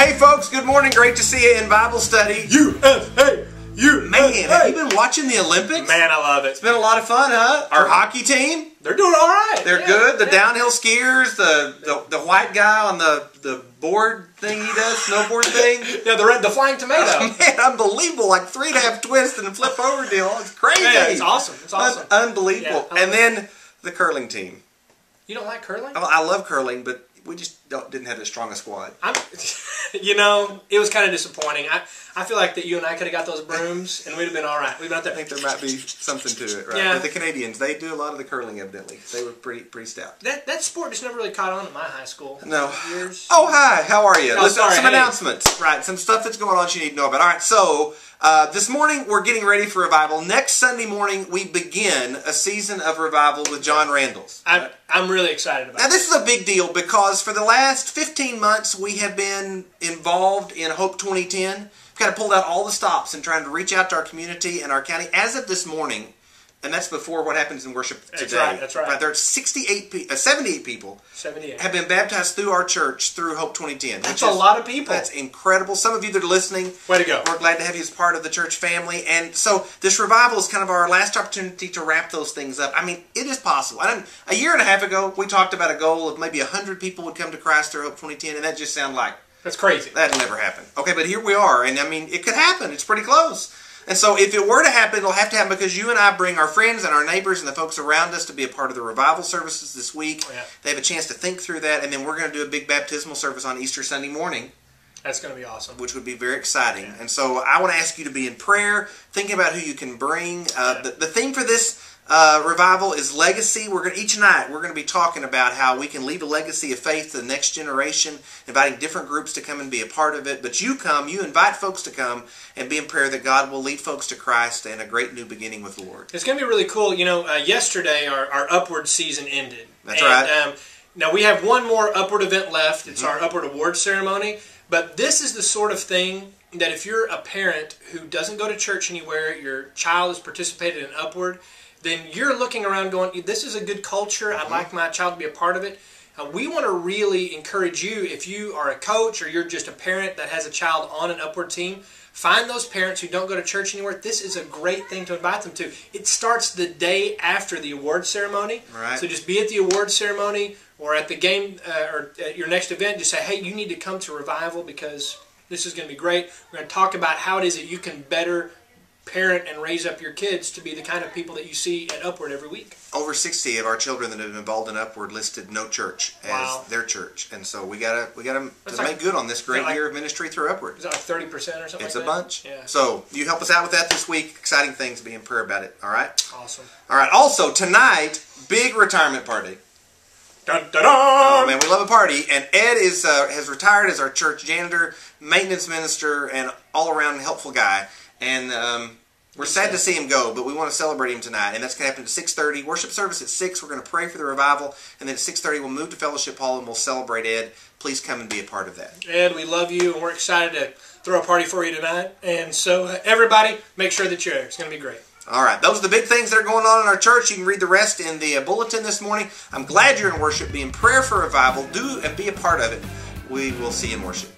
Hey folks, good morning. Great to see you in Bible study. USA! Man, have you been watching the Olympics? Man, I love it. It's been a lot of fun, huh? Our hockey team, They're doing all right. they're good. The downhill skiers, the white guy on the board thing he does, snowboard thing. Yeah, the flying tomato. Man, unbelievable. Like 3.5 twists and a flip over deal. It's crazy. Yeah, it's awesome. It's awesome. Unbelievable. Yeah, and then the curling team. You don't like curling? I love curling, but we just didn't have as strong a squad. It was kind of disappointing. I feel like that you and I could have got those brooms and we'd have been all right. We'd been out there. I think there might be something to it, right? Yeah. But the Canadians, they do a lot of the curling, evidently. They were pretty stout. That sport just never really caught on in my high school. No. Years. Oh, hi. How are you? Oh, Listen, sorry, some hey. announcements. Right, some stuff that's going on you need to know about. All right, so this morning we're getting ready for revival. Next Sunday morning we begin a season of revival with John Randalls. I'm really excited about it. Now, this is a big deal because for the last 15 months we have been involved in Hope 2010. We've kind of pulled out all the stops and trying to reach out to our community and our county. As of this morning, and that's before what happens in worship today. That's right. There are 78 people 78. have been baptized through our church through Hope 2010. That's a lot of people. That's incredible. Some of you that are listening, way to go. We're glad to have you as part of the church family. And so this revival is kind of our last opportunity to wrap those things up. I mean, it is possible. A year and a half ago, we talked about a goal of maybe 100 people would come to Christ through Hope 2010, and that just sounded like That's crazy. that'll never happen. Okay, but here we are, and I mean, it could happen. It's pretty close. And so if it were to happen, it'll have to happen because you and I bring our friends and our neighbors and the folks around us to be a part of the revival services this week. Oh, yeah. They have a chance to think through that, and then we're going to do a big baptismal service on Easter Sunday morning, That's going to be awesome. which would be very exciting. Yeah. And so I want to ask you to be in prayer, thinking about who you can bring. The theme for this revival is legacy. Each night we're going to be talking about how we can leave a legacy of faith to the next generation, inviting different groups to come and be a part of it. But you invite folks to come and be in prayer that God will lead folks to Christ and a great new beginning with the Lord. It's going to be really cool. Yesterday our Upward season ended. That's right. Now we have one more Upward event left. It's our Upward Award ceremony. But this is the sort of thing that if you're a parent who doesn't go to church anywhere, your child has participated in Upward, then you're looking around going, this is a good culture. I'd like my child to be a part of it. We want to really encourage you, if you are a coach or you're just a parent that has a child on an Upward team, find those parents who don't go to church anywhere. This is a great thing to invite them to. It starts the day after the award ceremony. Right. So just be at the award ceremony or at the game or at your next event. Just say, hey, you need to come to Revival because this is going to be great. We're going to talk about how it is that you can better parent and raise up your kids to be the kind of people that you see at Upward every week. Over 60 of our children that have been involved in Upward listed no church as their church, and so we gotta make good on this great year of ministry through Upward. Is that like 30% or something? It's like a that? bunch. Yeah. So you help us out with that this week. Exciting things. Be in prayer about it. All right. Awesome. All right. Also tonight, big retirement party. Dun, dun, dun. Oh man, we love a party. And Ed has retired as our church janitor, maintenance minister, and all around helpful guy. And we're sad to see him go, but we want to celebrate him tonight. And that's going to happen at 6:30. Worship service at 6. We're going to pray for the revival. And then at 6:30, we'll move to Fellowship Hall and we'll celebrate Ed. Please come and be a part of that. Ed, we love you, and we're excited to throw a party for you tonight. And so, everybody, make sure that you're there. It's going to be great. All right. Those are the big things that are going on in our church. You can read the rest in the bulletin this morning. I'm glad you're in worship. Be in prayer for revival. Do and be a part of it. We will see you in worship.